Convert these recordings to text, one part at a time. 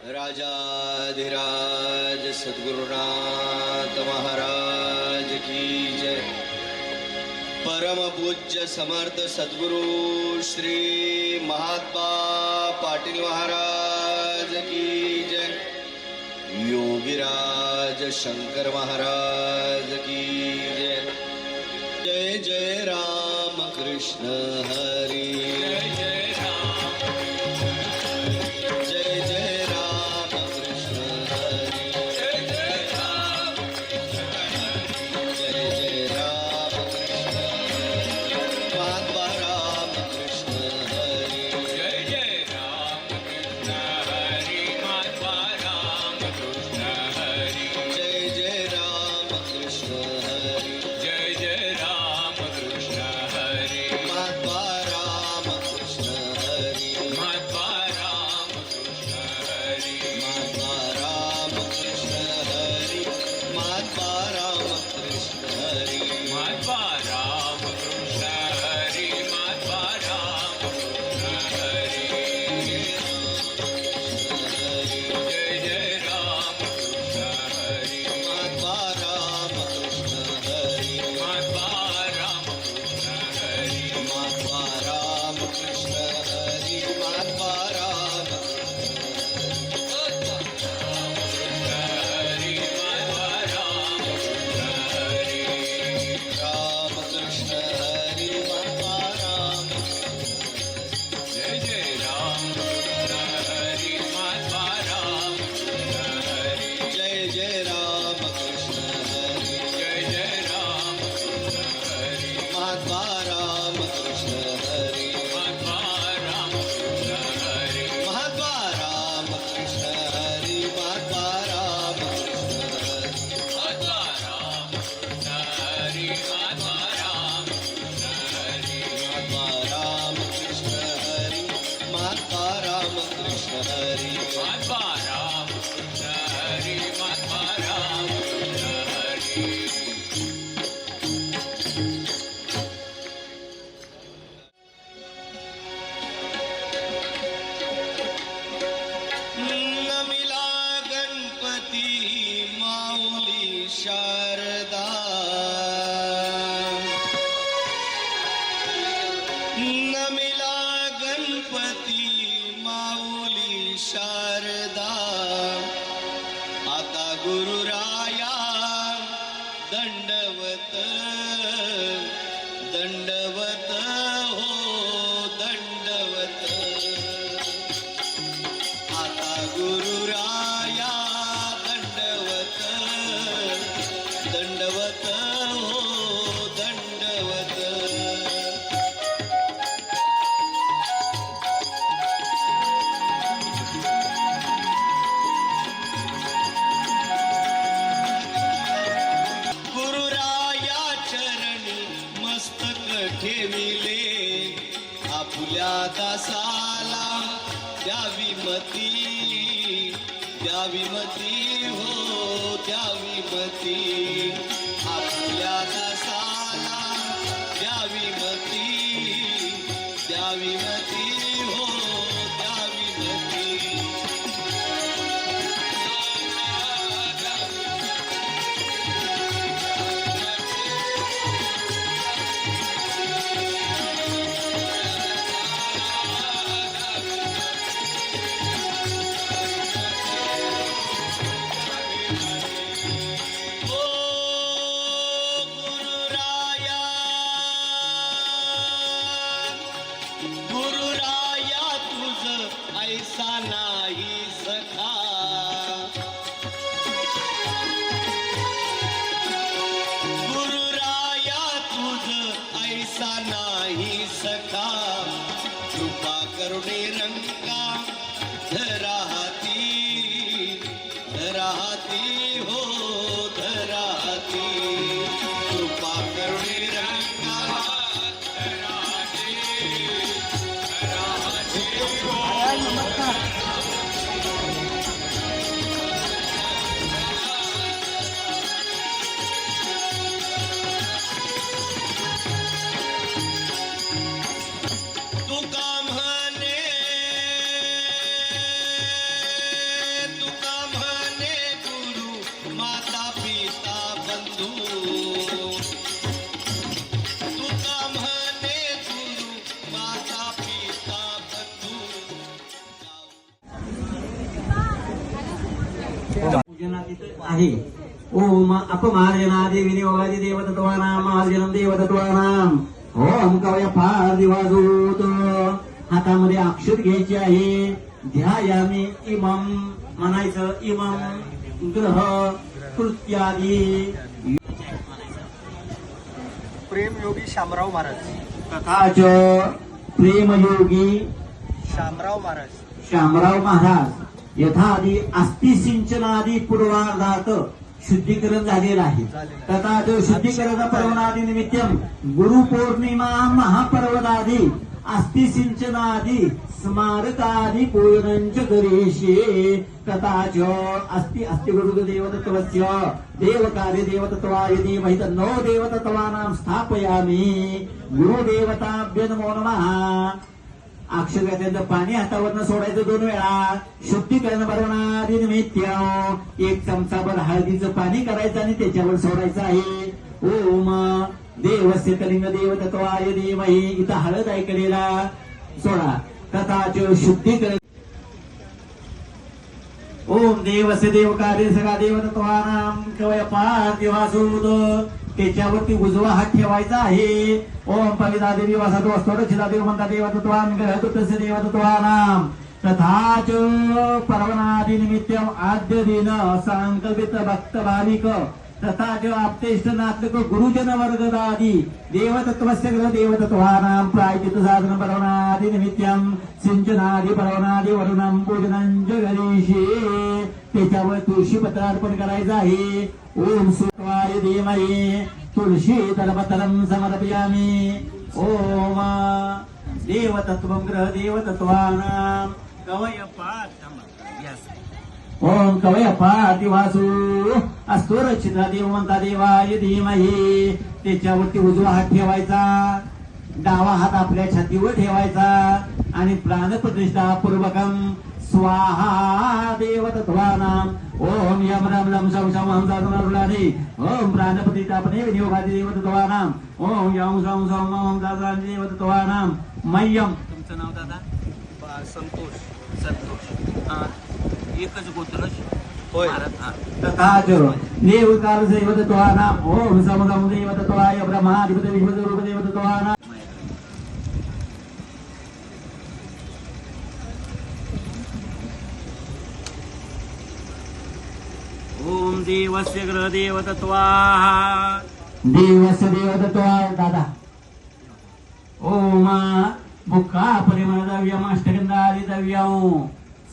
राजाधिराज सद्गुरुनाथ महाराज की जय। परम पूज्य समर्थ सद्गुरु श्री महात्मा पाटील महाराज की जय। योगीराज शंकर महाराज की जय। जय जय राम कृष्ण हरी। दंडवत हो दंडवत। आता गुरुराया दंडवत दंडवत हो दंडवत। ठेविले आपुल्या दासाला द्यावी मती हो द्यावी मती। आपुल्या दासाला द्यावी मती हो द्यावी मती। ऐसा नाही सखा गुरुराया तुझ ऐसा नाही सखा। कृपा करुणे रंगा धराहाती हो धराहाती। कृपा करुणे रंगा आहे. ओम अपमार्जनादि विनियोगादि देवतत्वानां मार्जनं देवतत्वानां. ओम कवय पार्थिवाजूत. हातामध्ये अक्षर घ्यायचे आहे. ध्यायामी इमं म्हणायचं. इमं ग्रह कृत्यादी प्रेमयोगी शामराव महाराज. तथाच प्रेमयोगी शामराव महाराज. शामराव महाराज यथादी अस्थि सिंचनादी पूर्वार्धात शुद्धीकरण झालेलं आहे. तथाच शुद्धीकरण पर्वणादी निमित्तम गुरुपौर्णिमा महापर्वदादी अस्थि सिंचनादी स्मारकादि पूजनंच करिष्ये. तथाच अस्ति अस्ति गुरुदेवतत्वस्य देवकार्य देवतत्वाय धीमहि तन्नो देवतत्वानां स्थापयामि. गुरुदेवताभ्यो नमो नमः. अक्षर घातल्यानंतर पाणी हातावरनं सोडायचं 2 वेळा. शुद्धीकरण पर्वणादी निमित्त 1 चमचाभर हळदीचं पाणी करायचं आणि त्याच्यावर सोडायचं आहे. ओम देवस्य कलिंग देवतत्वाय धीमहि. इथं हळद ऐकलेला सोडा. तथाच शुद्धीकरण. ओम देवस्य देवकार्य सगळा देवतत्वानां कवय पार्थिवासूत. त्याच्यावरती उजवा हात ठेवायचा आहे. ओम पविता देवी वासातो असतो रचिता देव म्हणता देवतत्वान ग्रहतो तस्य देवतत्वानां. तथाच पर्वणादि निमित्तम आद्य दिन संकल्पित भक्त भाविक तथाच आप्तेष्ट नात्मक गुरुजन वर्गदादी देवतत्वस्य ग्रह देवतत्वानां प्रायचित साधन पर्वणादि निमित्तम सिंचनादि पर्वणादि वरुणं पूजनं जगदीशे. त्याच्यावर तुळशी पत्र अर्पण करायचं आहे. ओम सुवाय धीमहि तुळशी तलपत्रं समर्पयामि. ओम देवतत्वं ग्रह देवतत्वानां कवय ओम कवय पार्थिवासु असतो रचिता देव म्हणता देवाय धीमहि. त्याच्यावरती उजवा हात ठेवायचा. डावा हात आपल्या छातीवर ठेवायचा आणि प्राणप्रतिष्ठा पूर्वकम स्वाहा देवतत्वानां. ओम यम रम लम शम शम हम दादनारुलानि. ओम प्राणप्रतिष्ठापने विनियोगादि देवतत्वानां. ओम यम शम शम हम दादनारुलानि देवतत्वानां. मय्यम. तुमचं नाव दादा? संतोष. संतोष. एकच गोत्र होय. तथाच देवकार देवतत्वानां. ओम समगम देवतत्वाय ब्रह्माधिपती विश्वरूप देवतत्वानां. ओम देवस्य ग्रह देवतत्वाः. देवस्य देवतत्वाय दादा. ओम मुखा परिमलद्रव्यम् अष्टगंधादिद्रव्यम्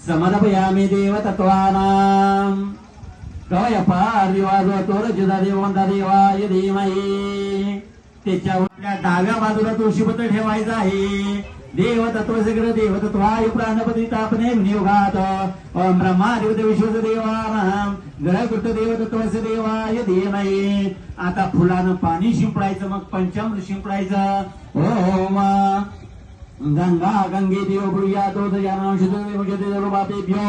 समर्पयामि देवतत्वानां. कवय पार्थिवासो रचिता देव म्हणता देवाय धीमहि. त्याच्यावर डाव्या बाजूला तुळशीपत्र ठेवायचं आहे. देवतत्वस्य ग्रह देवतत्वाय प्राणप्रतिष्ठापने विनियोगात. ओम ब्रह्माधिपती विश्वस्य देवानां ग्रहकृत देवतत्वस्य देवाय धीमहि. आता फुलानं पाणी शिंपडायचं. मग पंचामृत शिंपडायचं. ओम गंगा गंगे देव ब्रूयातो दयानां शुद्धरूपापेभ्यो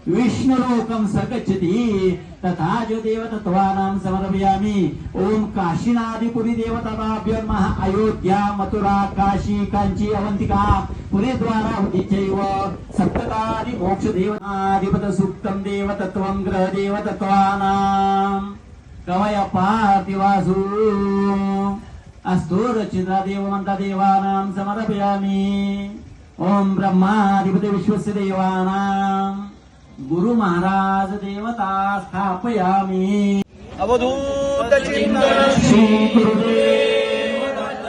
विष्णुलोकं सगच्छति. तथाच देवतत्वानां समर्पयामि. ओम काशीनादिपुरी देवताभ्यो नमः. अयोध्या मथुरा काशी कांची अवंतिका पुरी द्वारावती चैव सप्तकादि मोक्ष देवताधिपत सुक्तं देवतत्वं ग्रह देवतत्वानां. कवय पार्थिवासु असतो रचिता देव म्हणता देवानां समर्पयामि. ओम ब्रह्माधिपती विश्वस्य देवानां गुरु महाराज देवता स्थापयामि. अवधूत चिंतन. श्री गुरुदेव दत्त.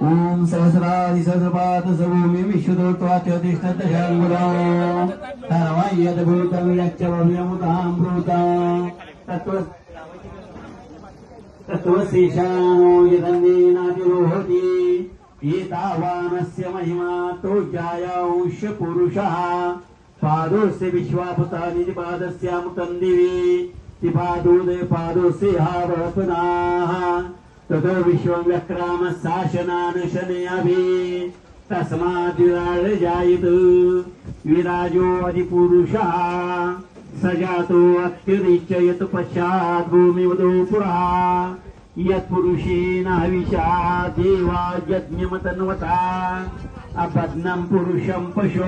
ओम सहस्रादि सहस्रपाद सभूमि विश्वदोत्वात्यतिष्ठतशाङ्गुरं सर्वयद्भूतं यच्चवव्यमुतामृतं तत्त्व तत्त्वशेषानो यदन्नेनातिरोहति. एतावानस्य महिमा तो जायांश पुरुषः. पादोस्य विश्वापतानि पादस्यामुतं दिवि तिपादोदय पादोस्य हावपनाः. ततो विश्वं व्यक्राम शासनान् शनयाभि. तस्माद् विराजयित विराजो अधिपुरुषः. सजातो अत्युदीच्यत पश्चात् भूमिवदो पुरा. यत्पुरुषेण हविषा देवा यज्ञमतन्वता. अपद्नं पुरुषं पशो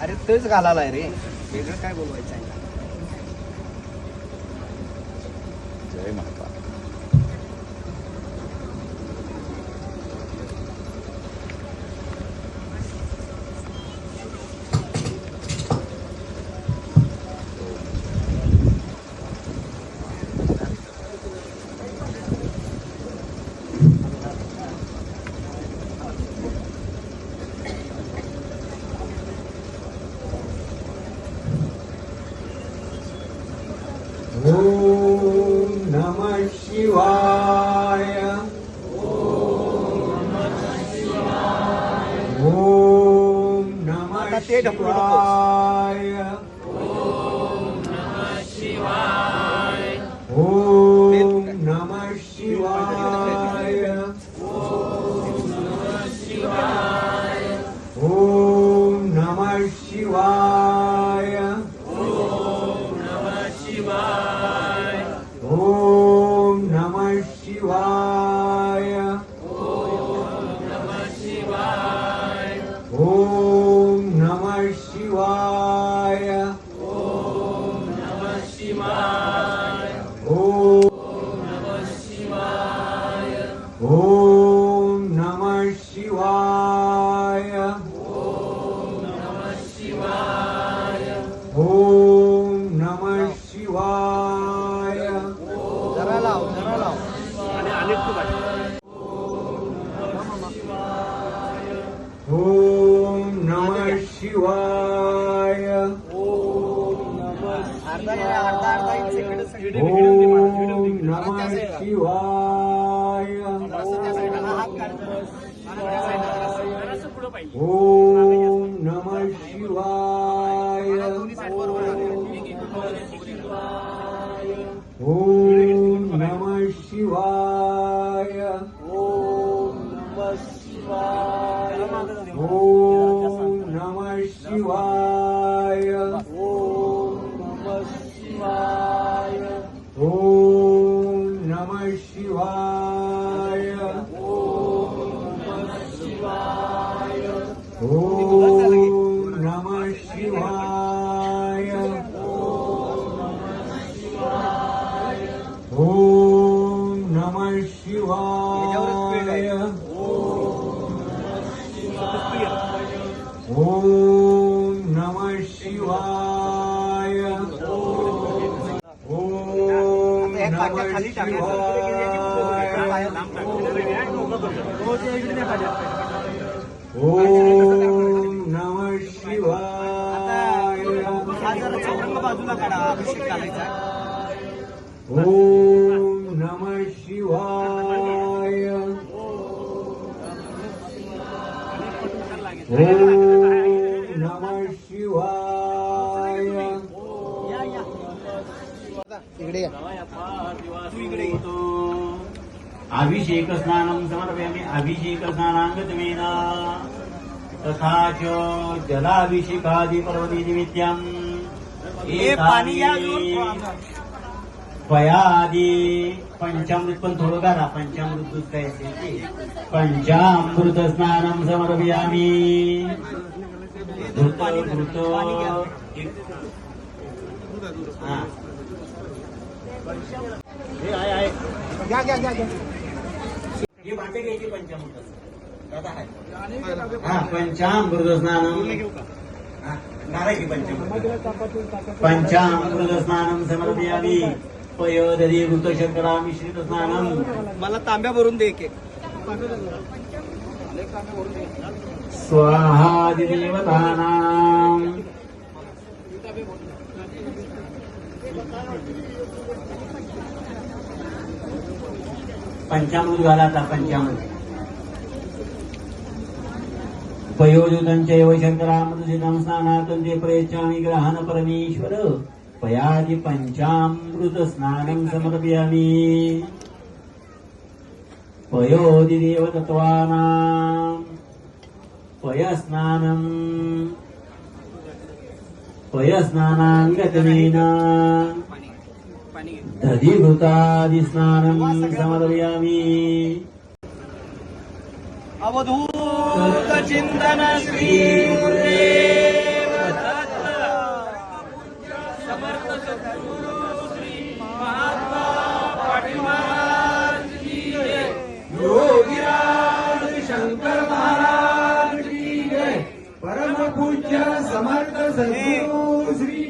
अरे तेच घालायला रे, वेगळं काय बोलवायचं आहे. जय माता. ओम नमः शिवाय. ओम नमः आता ते ढकलू नकोस. शिवाय. ओम नमः शिवाय. ओम नमः शिवाय. ओम नमः शिवाय. ओम नमः शिवाय. ओम नमः शिवाय. ओम नमः शिवाय. जरा लाव, जरा लाव. ओम नमः शिवाय. अर्धा इंच इकडे सगळी. ओम नमः शिवाय. हात काढ जरा. ओम नमः शिवाय. ओम नमः शिवाय. ओम नमः शिवाय. ओम नमः शिवाय. ओम नमः शिवाय. ओम नमः शिवाय. ओम नमः शिवाय. ओम नमः शिवाय. ओम नमः शिवाय. ओम नमः शिवाय. हा जरा चौरंग बाजूला काढा, अभिषेक घालायचा. ओम नमः शिवाय. ओम नमः शिवाय. इकडे या. तू इकडे ये. अभिषेक स्नानं समर्पयामि. अभिषेक स्नानांगतमेन तथा च जलाभिषेकादि पर्वती निमित्तम् हे पाणी या जोर. पयादि पंचामृत पण थोडं करा. पंचामृत दूध काय असेल ते पंचामृत स्नानं समर्पयामि. धृत घृत हा घ्या घ्या घ्या घ्या. ही वाटे घ्यायची पंचामृत दादा आहे. हा पंचामृत स्नानं नारायणी पंचामृत स्नानं समर्पयामि. पयोदधी ऋतशर्करा मिश्रित स्नानं. मला तांब्या भरून दे एक एक. स्वाहादिदेवतानां पंचामृत घाला. आता पंचामृत पयोजुतंचैव शर्करामृतसिद्धं स्नानार्थं ते प्रयच्छामि ग्रहण परमेश्वर. पयादि पंचामृत स्नानं समर्पयामि. पयोदि देवतत्वानां पयस्नानं पयस्नानांगतमेन पाणी घे. दधिभूतादि स्नानं समर्पयामि अवधूत चिंतन श्री गुरुदेव दत्त समर्थ सद्गुरु श्री महात्मा पाटील महाराज की जय. योगीराज शंकर महाराज की जय. परम पूज्य समर्थ सद्गुरु श्री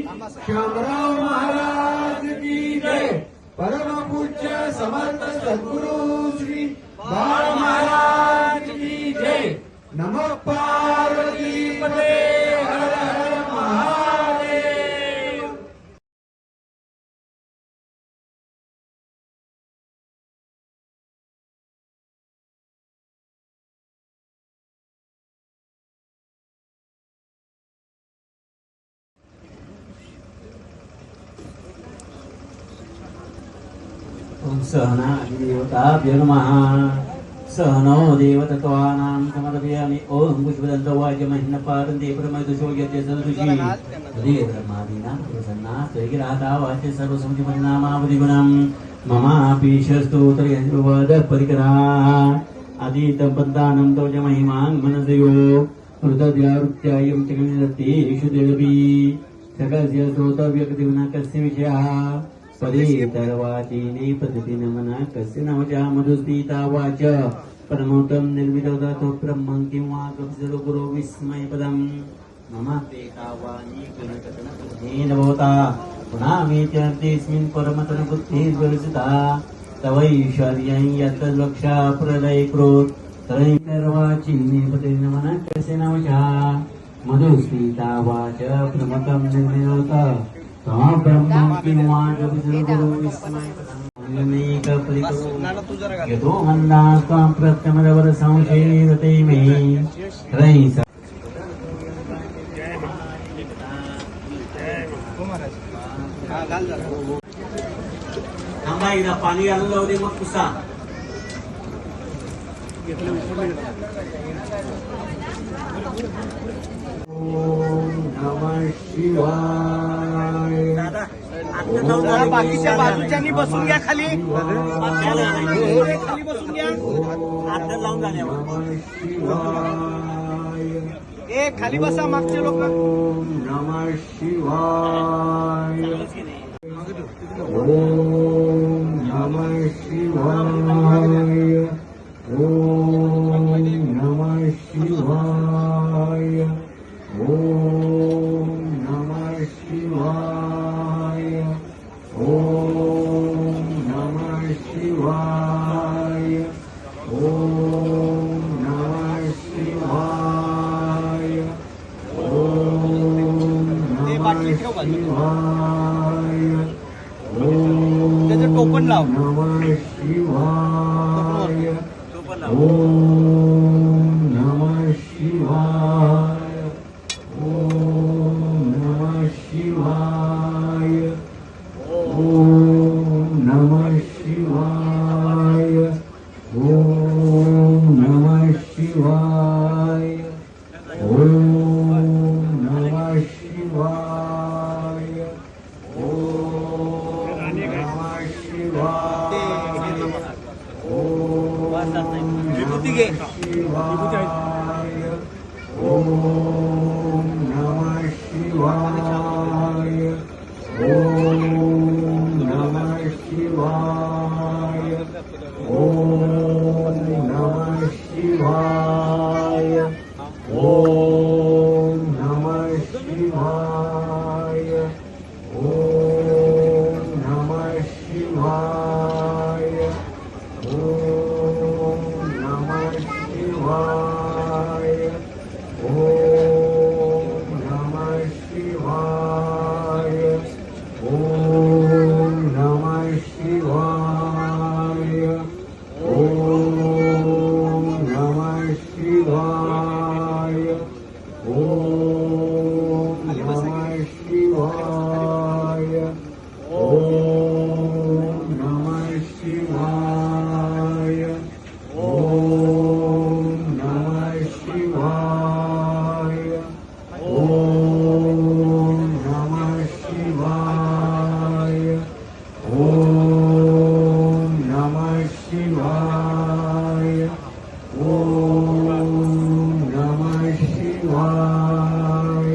श्यामराव महाराज की जय. परम पूज्य समर्थ सद्गुरु श्री बाळ महाराज की जय. नमः पार्वती पते हर हर महादेव. ओम सहना देवताभ्यो नमः. सहनो देवतत्वानां समर्पयामि. ओम पुष्पदन्तवाच महिन्नपारन्ते परमदुषो यते सदृशी हरे ब्रह्मादीनां प्रसन्ना त्वयिराता वाच्य सर्वसंचिपन्नामावधिगुणं ममापि शस्तोत्रयवदः परिकरा अतीतं पन्तानं तव च महिमां मनसयो हृदयारुत्यायं च गणिदत्तेषु देवि सकस्य श्रोतव्यक्तिविनाकस्य विषयः पदे तर्वाचीने पद्धतीन मना कस्य नवचा मधुस्मिता वाच परमोत्तम निर्मितवतो ब्रह्मं किंवा कपिसरो गुरो विस्मय पदम मम ते कावानी गुणकथन भवता पुनः मेत्यर्तेऽस्मिन् परमतन बुद्धिर्विरचिता तवैश्वर्यं यत्तद्वक्षा प्रलय क्रोध तरै तर्वाचीने पद्धतीन मना कस्य नवचा मधुस्मिता वाच परमोत्तम निर्मितवतो ब्रह्मं किंवा कपिसरो गुरो विस्मय पदम यतो मन्दास्त्वां प्रत्यमदवर संशयेरते मे त्रयी थांबा एकदा पाणी घालून जाऊ दे मग पुसा ओम नमः शिवाय. बाकीच्या बाजूच्यांनी बसून घ्या खाली. खाली बसून घ्या. नमः शिवाय. ए खाली बसा मागचे लोक. ओम नमः शिवाय. ओम नमः शिवाय. ओम नमः शिवाय. ओम नमः शिवाय. ओम नमः शिवाय. ओम नमः शिवाय. ओम नमः शिवाय. त्याचं टोपण लाव. नमः शिवाय. ओम नमः शिवाय. ओम नमः शिवाय. ओम नमः शिवाय. ओम नमः शिवाय. ओम नमः शिवाय. ओम नमः शिवाय. विभूती घे. शिवाय. ओम नमः शिवाय. ओम नमः शिवाय. ओम नमः शिवाय. ओम नमः शिवाय. ओम नमः शिवाय. ओम नमः शिवाय. ओम नमः शिवाय. ओम नमः शिवाय. ओम नमः शिवाय ओम नमः शिवाय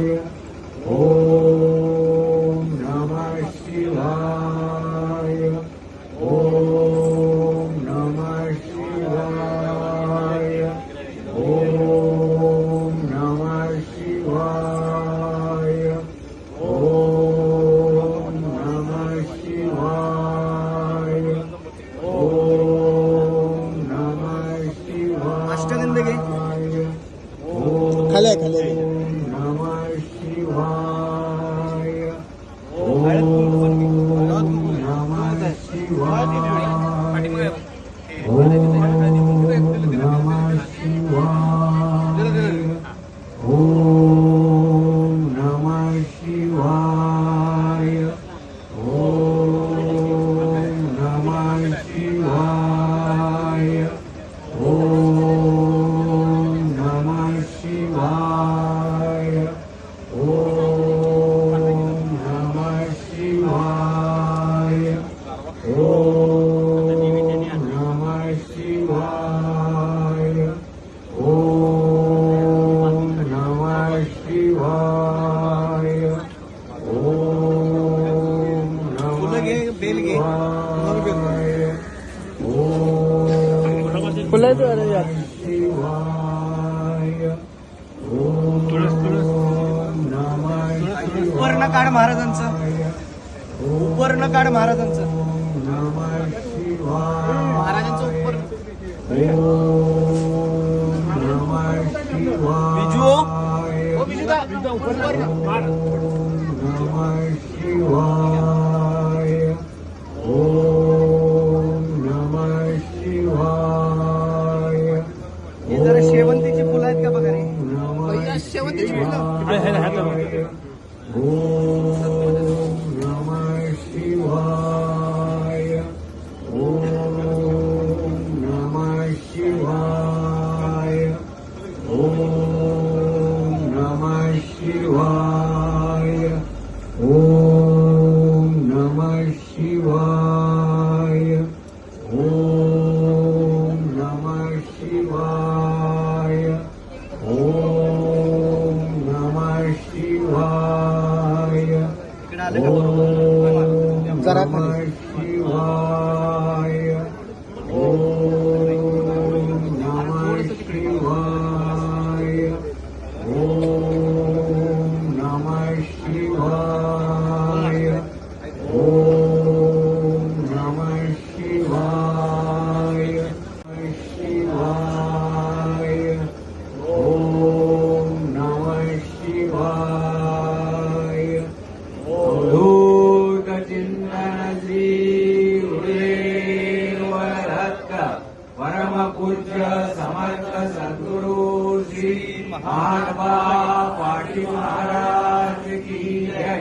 ओम नमः शिवाय ओम नमः शिवाय ओम नमः शिवाय ओम नमः शिवाय ओम नमः शिवाय अष्टगंध घे. खाली खाली नमः शिवाय ओम नमः शिवाय ओम नमः शिवाय ओम नमः शिवाय ओम नमः शिवाय ओम नमः शिवाय ओम नमः शिवाय ओम नमः शिवाय ओम नमः शिवाय ओम फुलं घे, बेल घे. फुलाचं शिवाय ओम नमः उपर्ण काढ महाराजांचं. उपर्ण काढ महाराजांचं. नमः शिवाय महाराजांचं उपर्ण. ओम नमः शिवाय बिजू. नमः शिवाय ओम नमः शिवाय हे जरा शेवंतीची फुलं आहेत का बघा रे. नमः शेवंतीची फुलं. ओम नमः शिवाय ओम नमः शिवाय ओम नमः शिवाय ओम नमः शिवाय ओम नमः शिवाय ओम नमः शिवाय इकडे आलं का बरोबर. जरा नमः शिवाय ओम नमः शिवाय ओम नमः शिवाय ओम नमः शिवाय शिवाय ओम नमः शिवाय अवधूत चिंतन श्री गुरुदेवदत्त परम पूज्य समर्थ सद्गुरु श्री महात्मा पाटील महाराज की जय.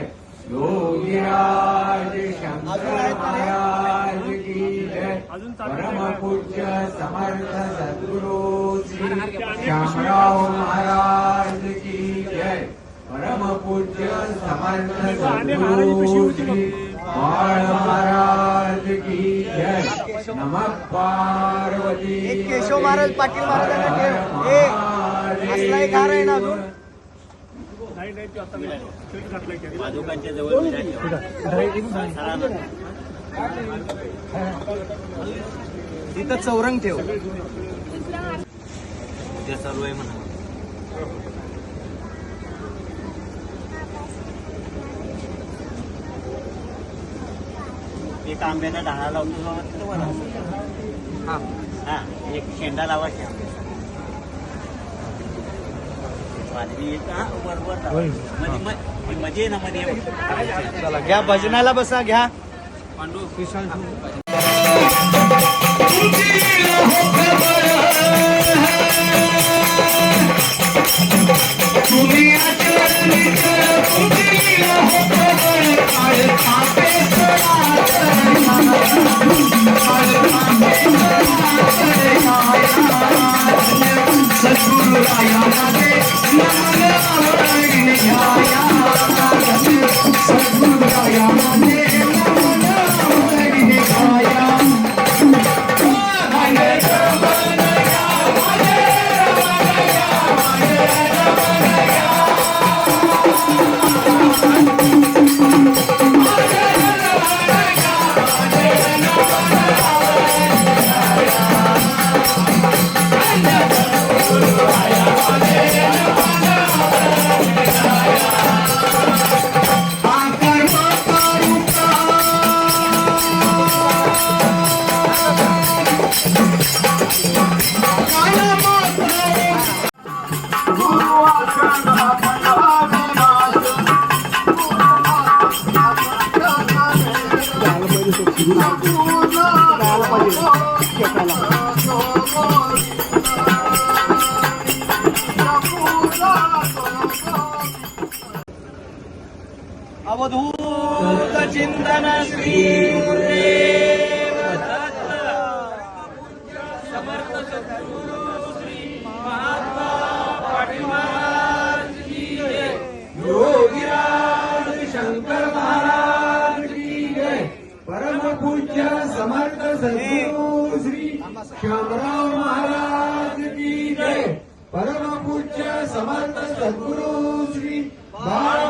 योगीराज शंकर महाराज की जय. परम पूज्य समर्थ सद्गुरु श्री श्यामराव महाराज की जय. परम पूज्य समर्थ सद्गुरु श्री बाळ महाराज की जय. नमः पार्वती. एक केशव महाराज पाटील महाराजांना ठेव. ए असला एक हार आहे ना अजून. पादुकांच्या जवळ तिथं चौरंग ठेव. उद्या चालू आहे म्हणा. एक आंब्याचा ढाळा लावतो बाबा तिथं वर. हा. हा एक शेंडा लावायचा आंब्याचा. वाजवी येत हा वर वर मध्ये ना मध्ये. चला घ्या भजनाला बसा घ्या. सद्गुरुराया अवधूत चिंतन श्री गुरुदेव दत्त समर्थ सद्गुरु श्री महात्मा पाटील महाराज की जय. योगीराज शंकर महाराज की जय. परम पूज्य समर्थ सद्गुरु श्री श्यामराव महाराज की जय. परम पूज्य समर्थ सद्गुरु श्री बाळ